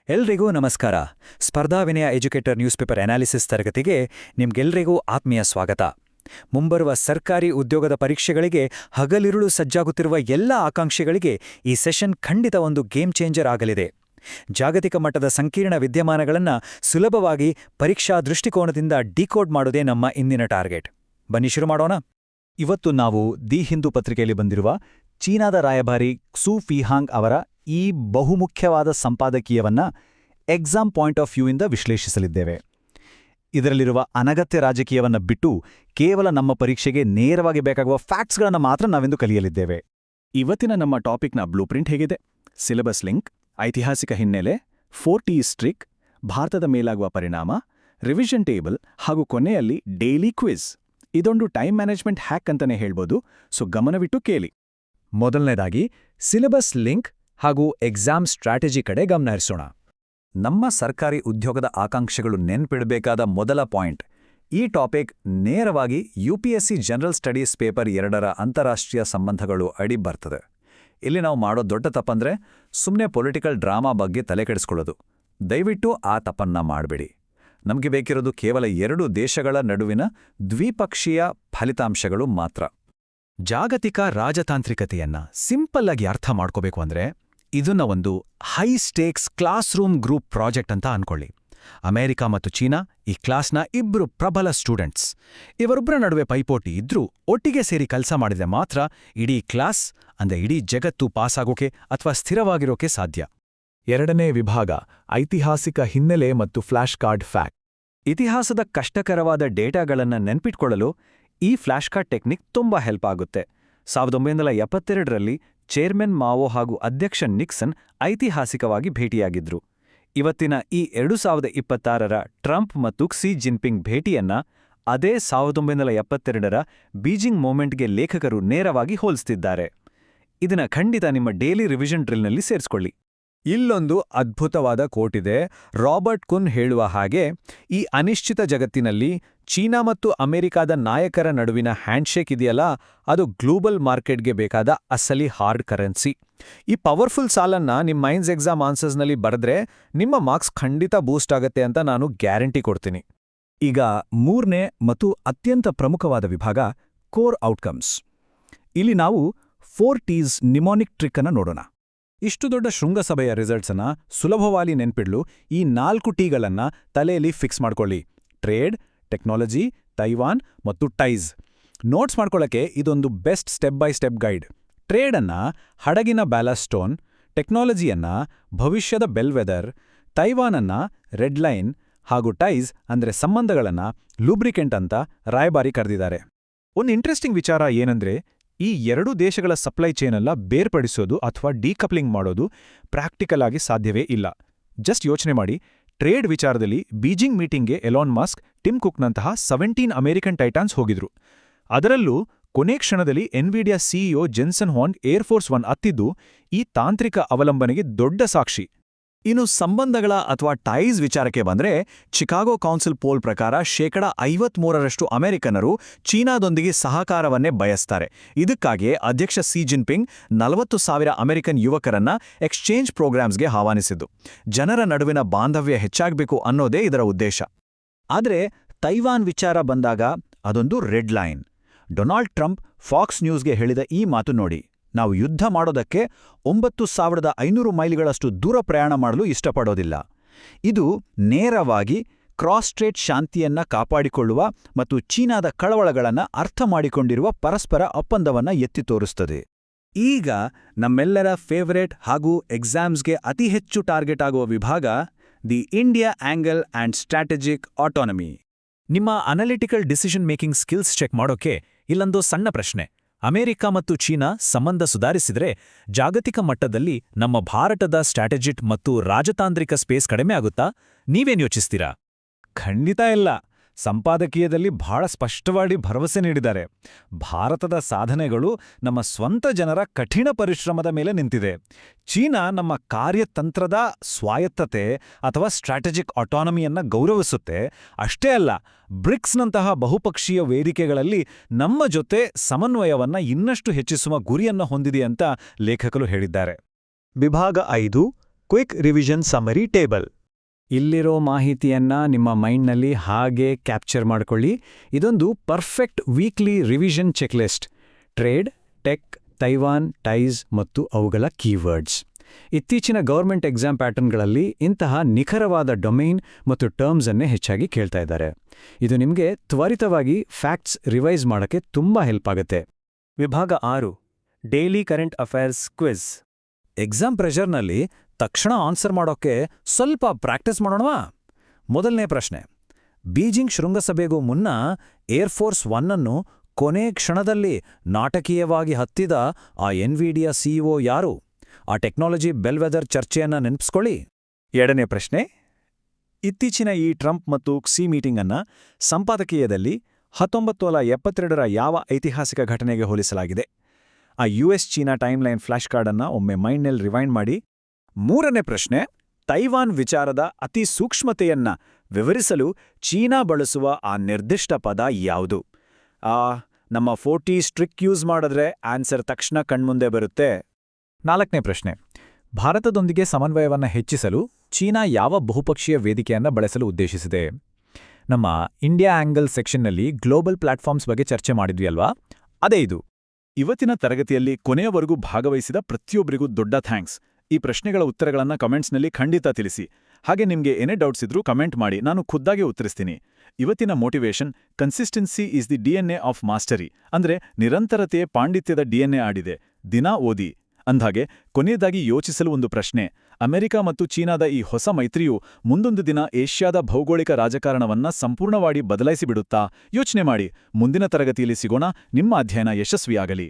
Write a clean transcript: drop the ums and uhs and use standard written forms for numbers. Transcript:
ಎಲ್ರಿಗೂ ನಮಸ್ಕಾರ. ಸ್ಪರ್ಧಾ ವಿನಯ ಎಜುಕೇಟರ್ ನ್ಯೂಸ್ ಪೇಪರ್ ಅನಾಲಿಸಿಸ್ ತರಗತಿಗೆ ನಿಮ್ಗೆಲ್ರಿಗೂ ಆತ್ಮೀಯ ಸ್ವಾಗತ. ಮುಂಬರುವ ಸರ್ಕಾರಿ ಉದ್ಯೋಗದ ಪರೀಕ್ಷೆಗಳಿಗೆ ಹಗಲಿರುಳು ಸಜ್ಜಾಗುತ್ತಿರುವ ಎಲ್ಲ ಆಕಾಂಕ್ಷಿಗಳಿಗೆ ಈ ಸೆಷನ್ ಖಂಡಿತ ಒಂದು ಗೇಮ್ ಚೇಂಜರ್ ಆಗಲಿದೆ. ಜಾಗತಿಕ ಮಟ್ಟದ ಸಂಕೀರ್ಣ ವಿದ್ಯಮಾನಗಳನ್ನು ಸುಲಭವಾಗಿ ಪರೀಕ್ಷಾ ದೃಷ್ಟಿಕೋನದಿಂದ ಡಿಕೋಡ್ ಮಾಡೋದೇ ನಮ್ಮ ಇಂದಿನ ಟಾರ್ಗೆಟ್. ಬನ್ನಿ ಶುರು ಮಾಡೋಣ. ಇವತ್ತು ನಾವು ದಿ ಹಿಂದೂ ಪತ್ರಿಕೆಯಲ್ಲಿ ಬಂದಿರುವ ಚೀನಾದ ರಾಯಭಾರಿ ಕ್ಸು ಫಿಹಾಂಗ್ ಅವರ ಈ ಬಹುಮುಖ್ಯವಾದ ಸಂಪಾದಕೀಯವನ್ನ ಎಕ್ಸಾಮ್ ಪಾಯಿಂಟ್ ಆಫ್ ವ್ಯೂಯಿಂದ ವಿಶ್ಲೇಷಿಸಲಿದ್ದೇವೆ. ಇದರಲ್ಲಿರುವ ಅನಗತ್ಯ ರಾಜಕೀಯವನ್ನು ಬಿಟ್ಟು ಕೇವಲ ನಮ್ಮ ಪರೀಕ್ಷೆಗೆ ನೇರವಾಗಿ ಬೇಕಾಗುವ ಫ್ಯಾಕ್ಟ್ಸ್ಗಳನ್ನು ಮಾತ್ರ ನಾವಿಂದು ಕಲಿಯಲಿದ್ದೇವೆ. ಇವತ್ತಿನ ನಮ್ಮ ಟಾಪಿಕ್ನ ಬ್ಲೂಪ್ರಿಂಟ್ ಹೇಗಿದೆ: ಸಿಲೆಬಸ್ ಲಿಂಕ್, ಐತಿಹಾಸಿಕ ಹಿನ್ನೆಲೆ, 4T ಟ್ರಿಕ್, ಭಾರತದ ಮೇಲಾಗುವ ಪರಿಣಾಮ, ರಿವಿಷನ್ ಟೇಬಲ್ ಹಾಗೂ ಕೊನೆಯಲ್ಲಿ ಡೈಲಿ ಕ್ವಿಜ್. ಇದೊಂದು ಟೈಮ್ ಮ್ಯಾನೇಜ್ಮೆಂಟ್ ಹ್ಯಾಕ್ ಅಂತಾನೆ ಹೇಳ್ಬೋದು, ಸೊ ಗಮನವಿಟ್ಟು ಕೇಳಿ. ಮೊದಲನೇದಾಗಿ ಸಿಲೆಬಸ್ ಲಿಂಕ್ ಹಾಗೂ ಎಕ್ಸಾಮ್ ಸ್ಟ್ರಾಟಜಿ ಕಡೆ ಗಮನ ಹರಿಸೋಣ. ನಮ್ಮ ಸರ್ಕಾರಿ ಉದ್ಯೋಗದ ಆಕಾಂಕ್ಷೆಗಳು ನೆನ್ಪಿಡಬೇಕಾದ ಮೊದಲ ಪಾಯಿಂಟ್. ಈ ಟಾಪಿಕ್ ನೇರವಾಗಿ UPSC ಜನರಲ್ ಸ್ಟಡೀಸ್ ಪೇಪರ್ 2ರ ಅಂತಾರಾಷ್ಟ್ರೀಯ ಸಂಬಂಧಗಳು ಅಡಿ ಬರ್ತದೆ. ಇಲ್ಲಿ ನಾವು ಮಾಡೋ ದೊಡ್ಡ ತಪ್ಪಂದ್ರೆ ಸುಮ್ಮನೆ ಪೊಲಿಟಿಕಲ್ ಡ್ರಾಮಾ ಬಗ್ಗೆ ತಲೆಕೆಡಿಸ್ಕೊಳ್ಳೋದು. ದಯವಿಟ್ಟು ಆ ತಪ್ಪನ್ನ ಮಾಡಬೇಡಿ. ನಮಗೆ ಬೇಕಿರೋದು ಕೇವಲ 2 ದೇಶಗಳ ನಡುವಿನ ದ್ವಿಪಕ್ಷೀಯ ಫಲಿತಾಂಶಗಳು ಮಾತ್ರ. ಜಾಗತಿಕ ರಾಜತಾಂತ್ರಿಕತೆಯನ್ನ ಸಿಂಪಲ್ ಆಗಿ ಅರ್ಥ ಮಾಡ್ಕೋಬೇಕು ಅಂದ್ರೆ ಇದನ್ನ ಒಂದು high stakes class room group project ಅಂತ ಅನ್ಕೊಳ್ಳಿ. ಅಮೆರಿಕ ಮತ್ತು ಚೀನಾ ಈ ಕ್ಲಾಸ್ನ 2 ಪ್ರಬಲ ಸ್ಟೂಡೆಂಟ್ಸ್. ಇವರೊಬ್ಬರ ನಡುವೆ ಪೈಪೋಟಿ ಇದ್ರೂ ಒಟ್ಟಿಗೆ ಸೇರಿ ಕೆಲಸ ಮಾಡಿದ್ರೆ ಮಾತ್ರ ಇಡೀ ಕ್ಲಾಸ್ ಅಂದ್ರೆ ಇಡೀ ಜಗತ್ತು ಪಾಸಾಗೋಕೆ ಅಥವಾ ಸ್ಥಿರವಾಗಿರೋಕೆ ಸಾಧ್ಯ. ಎರಡನೇ ವಿಭಾಗ ಐತಿಹಾಸಿಕ ಹಿನ್ನೆಲೆ ಮತ್ತು ಫ್ಲಾಶ್ ಕಾರ್ಡ್ ಫ್ಯಾಕ್ಟ್. ಇತಿಹಾಸದ ಕಷ್ಟಕರವಾದ ಡೇಟಾಗಳನ್ನು ನೆನ್ಪಿಟ್ಕೊಳ್ಳಲು ಈ ಫ್ಲಾಶ್ ಕಾರ್ಡ್ ಟೆಕ್ನಿಕ್ ತುಂಬಾ ಹೆಲ್ಪ್ ಆಗುತ್ತೆ. 1972ರಲ್ಲಿ ಚೇರ್ಮನ್ ಮಾವೋ ಹಾಗೂ ಅಧ್ಯಕ್ಷ ನಿಕ್ಸನ್ ಐತಿಹಾಸಿಕವಾಗಿ ಭೇಟಿಯಾಗಿದ್ರು. ಇವತ್ತಿನ ಈ 2026ರ ಟ್ರಂಪ್ ಮತ್ತು ಕ್ಸಿ ಜಿನ್ಪಿಂಗ್ ಭೇಟಿಯನ್ನ ಅದೇ 1972ರ ಬೀಜಿಂಗ್ ಮೂಮೆಂಟ್ಗೆ ಲೇಖಕರು ನೇರವಾಗಿ ಹೋಲಿಸ್ತಿದ್ದಾರೆ. ಇದನ್ನ ಖಂಡಿತ ನಿಮ್ಮ ಡೈಲಿ ರಿವಿಷನ್ ಡ್ರಿಲ್ನಲ್ಲಿ ಸೇರಿಸ್ಕೊಳ್ಳಿ. ಇಲ್ಲೊಂದು ಅದ್ಭುತವಾದ ಕೋಟಿದೆ. ರಾಬರ್ಟ್ ಕುನ್ ಹೇಳುವ ಹಾಗೆ, ಈ ಅನಿಶ್ಚಿತ ಜಗತ್ತಿನಲ್ಲಿ ಚೀನಾ ಮತ್ತು ಅಮೆರಿಕಾದ ನಾಯಕರ ನಡುವಿನ ಹ್ಯಾಂಡ್ಶೇಕ್ ಇದೆಯಲ್ಲ, ಅದು ಗ್ಲೋಬಲ್ ಮಾರ್ಕೆಟ್ಗೆ ಬೇಕಾದ ಅಸಲಿ ಹಾರ್ಡ್ ಕರೆನ್ಸಿ. ಈ ಪವರ್ಫುಲ್ ಸಾಲನ್ನ ನಿಮ್ಮ ಮೈನ್ಸ್ ಎಕ್ಸಾಮ್ ಆನ್ಸರ್ಸ್ನಲ್ಲಿ ಬರೆದ್ರೆ ನಿಮ್ಮ ಮಾರ್ಕ್ಸ್ ಖಂಡಿತ ಬೂಸ್ಟ್ ಆಗತ್ತೆ ಅಂತ ನಾನು ಗ್ಯಾರಂಟಿ ಕೊಡ್ತೀನಿ. ಈಗ 3ನೇ ಮತ್ತು ಅತ್ಯಂತ ಪ್ರಮುಖವಾದ ವಿಭಾಗ ಕೋರ್ ಔಟ್ಕಮ್ಸ್. ಇಲ್ಲಿ ನಾವು 4T's ನಿಮೋನಿಕ್ ಟ್ರಿಕ್ ಅನ್ನು ನೋಡೋಣ. ಇಷ್ಟು ದೊಡ್ಡ ಶೃಂಗಸಭೆಯ ರಿಸಲ್ಟ್ಸನ್ನ ಸುಲಭವಾಗಿ ನೆನ್ಪಿಡ್ಲು ಈ 4 Tಗಳನ್ನ ತಲೆಯಲ್ಲಿ ಫಿಕ್ಸ್ ಮಾಡ್ಕೊಳ್ಳಿ: ಟ್ರೇಡ್, ಟೆಕ್ನಾಲಜಿ, ತೈವಾನ್ ಮತ್ತು ಟೈಸ್. ನೋಟ್ಸ್ ಮಾಡ್ಕೊಳ್ಳೋಕೆ ಇದೊಂದು best step by step guide. ಟ್ರೇಡನ್ನ ಹಡಗಿನ ಬ್ಯಾಲಸ್ಟ್ ಸ್ಟೋನ್, ಟೆಕ್ನಾಲಜಿಯನ್ನ ಭವಿಷ್ಯದ ಬೆಲ್ವೆದರ್, ತೈವಾನನ್ನ ರೆಡ್ ಲೈನ್ ಹಾಗೂ ಟೈಸ್ ಅಂದ್ರೆ ಸಂಬಂಧಗಳನ್ನ ಲೂಬ್ರಿಕೆಂಟ್ ಅಂತ ರಾಯಭಾರಿ ಕರೆದಿದ್ದಾರೆ. ಒಂದು ಇಂಟ್ರೆಸ್ಟಿಂಗ್ ವಿಚಾರ ಏನಂದ್ರೆ, ಈ 2 ದೇಶಗಳ ಸಪ್ಲೈ ಚೈನೆಲ್ಲ ಬೇರ್ಪಡಿಸೋದು ಅಥವಾ ಡೀಕಪ್ಲಿಂಗ್ ಮಾಡೋದು ಪ್ರಾಕ್ಟಿಕಲ್ ಆಗಿ ಸಾಧ್ಯವೇ ಇಲ್ಲ. ಜಸ್ಟ್ ಯೋಚನೆ ಮಾಡಿ, ಟ್ರೇಡ್ ವಿಚಾರದಲ್ಲಿ ಬೀಜಿಂಗ್ ಮೀಟಿಂಗ್ಗೆ ಎಲಾನ್ ಮಸ್ಕ್, ಟಿಮ್ ಕುಕ್ನಂತಹ 17 ಅಮೆರಿಕನ್ ಟೈಟಾನ್ಸ್ ಹೋಗಿದ್ರು. ಅದರಲ್ಲೂ ಕೊನೆ ಕ್ಷಣದಲ್ಲಿ Nvidia CEO Jensen Huang air force 1 ಹತ್ತಿದ್ದು ಈ ತಾಂತ್ರಿಕ ಅವಲಂಬನೆಗೆ ದೊಡ್ಡ ಸಾಕ್ಷಿ. ಇನ್ನು ಸಂಬಂಧಗಳ ಅಥವಾ ಟೈಸ್ ವಿಚಾರಕ್ಕೆ ಬಂದ್ರೆ, ಚಿಕಾಗೋ ಕೌನ್ಸಿಲ್ ಪೋಲ್ ಪ್ರಕಾರ 53% ಅಮೆರಿಕನರು ಚೀನಾದೊಂದಿಗೆ ಸಹಕಾರವನ್ನೇ ಬಯಸ್ತಾರೆ. ಇದಕ್ಕಾಗಿಯೇ ಅಧ್ಯಕ್ಷ ಸಿ ಜಿನ್ಪಿಂಗ್ 40,000 ಅಮೆರಿಕನ್ ಯುವಕರನ್ನ ಎಕ್ಸ್ಚೇಂಜ್ ಪ್ರೋಗ್ರಾಮ್ಸ್ಗೆ ಆಹ್ವಾನಿಸಿದ್ದು. ಜನರ ನಡುವಿನ ಬಾಂಧವ್ಯ ಹೆಚ್ಚಾಗಬೇಕು ಅನ್ನೋದೇ ಇದರ ಉದ್ದೇಶ. ಆದರೆ ತೈವಾನ್ ವಿಚಾರ ಬಂದಾಗ ಅದೊಂದು red line. Donald Trump fox ನ್ಯೂಸ್ಗೆ ಹೇಳಿದ ಈ ಮಾತು ನೋಡಿ: ನಾವು ಯುದ್ಧ ಮಾಡೋದಕ್ಕೆ 9,500 ಮೈಲಿಗಳಷ್ಟು ದೂರ ಪ್ರಯಾಣ ಮಾಡಲು ಇಷ್ಟಪಡೋದಿಲ್ಲ. ಇದು ನೇರವಾಗಿ ಕ್ರಾಸ್ ಸ್ಟ್ರೇಟ್ ಶಾಂತಿಯನ್ನ ಕಾಪಾಡಿಕೊಳ್ಳುವ ಮತ್ತು ಚೀನಾದ ಕಳವಳಗಳನ್ನು ಅರ್ಥ ಮಾಡಿಕೊಂಡಿರುವ ಪರಸ್ಪರ ಒಪ್ಪಂದವನ್ನ ಎತ್ತಿ ತೋರಿಸುತ್ತದೆ. ಈಗ ನಮ್ಮೆಲ್ಲರ ಫೇವರೇಟ್ ಹಾಗೂ ಎಕ್ಸಾಮ್ಸ್ಗೆ ಅತಿ ಹೆಚ್ಚು ಟಾರ್ಗೆಟ್ ಆಗುವ ವಿಭಾಗ the India angle and strategic autonomy. ನಿಮ್ಮ analytical decision making skills check ಮಾಡೋಕೆ ಇಲ್ಲೊಂದು ಸಣ್ಣ ಪ್ರಶ್ನೆ: ಅಮೆರಿಕ ಮತ್ತು ಚೀನಾ ಸಂಬಂಧ ಸುಧಾರಿಸಿದ್ರೆ ಜಾಗತಿಕ ಮಟ್ಟದಲ್ಲಿ ನಮ್ಮ ಭಾರತದ ಸ್ಟ್ರಾಟಜಿಟ್ ಮತ್ತು ರಾಜತಾಂತ್ರಿಕ ಸ್ಪೇಸ್ ಕಡಿಮೆ ಆಗುತ್ತಾ? ನೀವೇನ್ ಯೋಚಿಸ್ತೀರಾ? ಖಂಡಿತ ಇಲ್ಲ. ಸಂಪಾದಕೀಯದಲ್ಲಿ ಬಹಳ ಸ್ಪಷ್ಟವಾಗಿ ಭರವಸೆ ನೀಡಿದ್ದಾರೆ. ಭಾರತದ ಸಾಧನೆಗಳು ನಮ್ಮ ಸ್ವಂತ ಜನರ ಕಠಿಣ ಪರಿಶ್ರಮದ ಮೇಲೆ ನಿಂತಿದೆ. ಚೀನಾ ನಮ್ಮ ಕಾರ್ಯತಂತ್ರದ ಸ್ವಾಯತ್ತತೆ ಅಥವಾ ಸ್ಟ್ರಾಟಜಿಕ್ ಆಟೋನಮಿಯನ್ನ ಗೌರವಿಸುತ್ತೆ. ಅಷ್ಟೇ ಅಲ್ಲ, ಬ್ರಿಕ್ಸ್ನಂತಹ ಬಹುಪಕ್ಷೀಯ ವೇದಿಕೆಗಳಲ್ಲಿ ನಮ್ಮ ಜೊತೆ ಸಮನ್ವಯವನ್ನ ಇನ್ನಷ್ಟು ಹೆಚ್ಚಿಸುವ ಗುರಿಯನ್ನ ಹೊಂದಿದೆ ಅಂತ ಲೇಖಕರು ಹೇಳಿದ್ದಾರೆ. ವಿಭಾಗ 5 ಕ್ವಿಕ್ ರಿವಿಷನ್ ಸಮರಿ ಟೇಬಲ್. ಇಲ್ಲಿರೋ ಮಾಹಿತಿಯನ್ನ ನಿಮ್ಮ ಮೈಂಡ್ನಲ್ಲಿ ಹಾಗೆ ಕ್ಯಾಪ್ಚರ್ ಮಾಡ್ಕೊಳ್ಳಿ. ಇದೊಂದು perfect weekly revision checklist. Trade, tech, Taiwan, ties ಮತ್ತು ಅವುಗಳ ಕೀವರ್ಡ್ಸ್. ಇತ್ತೀಚಿನ ಗೌರ್ಮೆಂಟ್ ಎಕ್ಸಾಮ್ ಪ್ಯಾಟರ್ನ್ಗಳಲ್ಲಿ ಇಂತಹ ನಿಖರವಾದ ಡೊಮೈನ್ ಮತ್ತು ಟರ್ಮ್ಸ್ ಅನ್ನೇ ಹೆಚ್ಚಾಗಿ ಕೇಳ್ತಾ ಇದ್ದಾರೆ. ಇದು ನಿಮಗೆ ತ್ವರಿತವಾಗಿ ಫ್ಯಾಕ್ಟ್ಸ್ ರಿವೈಸ್ ಮಾಡೋಕ್ಕೆ ತುಂಬಾ ಹೆಲ್ಪ್ ಆಗುತ್ತೆ. ವಿಭಾಗ 6 daily current affairs quiz. Exam ಪ್ರೆಷರ್ನಲ್ಲಿ ತಕ್ಷಣ ಆನ್ಸರ್ ಮಾಡೋಕ್ಕೆ ಸ್ವಲ್ಪ ಪ್ರಾಕ್ಟೀಸ್ ಮಾಡೋಣವಾ? ಮೊದಲನೇ ಪ್ರಶ್ನೆ. ಬೀಜಿಂಗ್ ಶೃಂಗಸಭೆಗೂ ಮುನ್ನ ಏರ್ಫೋರ್ಸ್ 1 ಅನ್ನು ಕೊನೆ ಕ್ಷಣದಲ್ಲಿ ನಾಟಕೀಯವಾಗಿ ಹತ್ತಿದ ಆ ಎನ್ವಿಡಿಯಾ ಸಿಇಒ ಯಾರು? ಆ ಟೆಕ್ನಾಲಜಿ ಬೆಲ್ವೆದರ್ ಚರ್ಚೆಯನ್ನ ನೆನಪಿಸ್ಕೊಳ್ಳಿ. ಎರಡನೇ ಪ್ರಶ್ನೆ. ಇತ್ತೀಚಿನ ಈ ಟ್ರಂಪ್ ಮತ್ತು ಕ್ಸಿ ಮೀಟಿಂಗ್ ಅನ್ನ ಸಂಪಾದಕೀಯದಲ್ಲಿ 1972ರ ಯಾವ ಐತಿಹಾಸಿಕ ಘಟನೆಗೆ ಹೋಲಿಸಲಾಗಿದೆ? ಆ US China timeline flash card ಅನ್ನ ಒಮ್ಮೆ ಮೈಂಡ್ನಲ್ಲಿ ರಿವೈಂಡ್ ಮಾಡಿ. ಮೂರನೇ ಪ್ರಶ್ನೆ. ತೈವಾನ್ ವಿಚಾರದ ಅತಿ ಸೂಕ್ಷ್ಮತೆಯನ್ನ ವಿವರಿಸಲು ಚೀನಾ ಬಳಸುವ ಆ ನಿರ್ದಿಷ್ಟ ಪದ ಯಾವುದು? ನಮ್ಮ 40 ಟ್ರಿಕ್ ಯೂಸ್ ಮಾಡಿದ್ರೆ ಆನ್ಸರ್ ತಕ್ಷಣ ಕಣ್ಮುಂದೆ ಬರುತ್ತೆ. ನಾಲ್ಕನೇ ಪ್ರಶ್ನೆ. ಭಾರತದೊಂದಿಗೆ ಸಮನ್ವಯವನ್ನು ಹೆಚ್ಚಿಸಲು ಚೀನಾ ಯಾವ ಬಹುಪಕ್ಷೀಯ ವೇದಿಕೆಯನ್ನು ಬಳಸಲು ಉದ್ದೇಶಿಸಿದೆ? ನಮ್ಮ ಇಂಡಿಯಾ ಆಂಗಲ್ ಸೆಕ್ಷನ್ನಲ್ಲಿ ಗ್ಲೋಬಲ್ ಪ್ಲಾಟ್ಫಾರ್ಮ್ಸ್ ಬಗ್ಗೆ ಚರ್ಚೆ ಮಾಡಿದ್ವಿ ಅಲ್ವಾ? ಅದೇ ಇದು. ಇವತ್ತಿನ ತರಗತಿಯಲ್ಲಿ ಕೊನೆಯವರೆಗೂ ಭಾಗವಹಿಸಿದ ಪ್ರತಿಯೊಬ್ಬರಿಗೂ ದೊಡ್ಡ ಥ್ಯಾಂಕ್ಸ್. ಈ ಪ್ರಶ್ನೆಗಳ ಉತ್ತರಗಳನ್ನ ಕಮೆಂಟ್ಸ್ನಲ್ಲಿ ಖಂಡಿತ ತಿಳಿಸಿ. ಹಾಗೆ ನಿಮ್ಗೆ ಏನೇ ಡೌಟ್ಸ್ ಇದ್ರೂ ಕಮೆಂಟ್ ಮಾಡಿ, ನಾನು ಖುದ್ದಾಗಿ ಉತ್ತರಿಸ್ತೀನಿ. ಇವತ್ತಿನ motivation consistency is the DNA of mastery. ಅಂದ್ರೆ ನಿರಂತರತೆಯೇ ಪಾಂಡಿತ್ಯದ DNA ಆಡಿದೆ. ದಿನಾ ಓದಿ. ಅಂದ್ಹಾಗೆ ಕೊನೆಯದಾಗಿ ಯೋಚಿಸಲು ಒಂದು ಪ್ರಶ್ನೆ. ಅಮೆರಿಕ ಮತ್ತು ಚೀನಾದ ಈ ಹೊಸ ಮೈತ್ರಿಯು ಮುಂದೊಂದು ದಿನ ಏಷ್ಯಾದ ಭೌಗೋಳಿಕ ರಾಜಕಾರಣವನ್ನ ಸಂಪೂರ್ಣವಾಗಿ ಬದಲಾಯಿಸಿಬಿಡುತ್ತಾ? ಯೋಚನೆ ಮಾಡಿ. ಮುಂದಿನ ತರಗತಿಯಲ್ಲಿ ಸಿಗೋಣ. ನಿಮ್ಮ ಅಧ್ಯಯನ ಯಶಸ್ವಿಯಾಗಲಿ.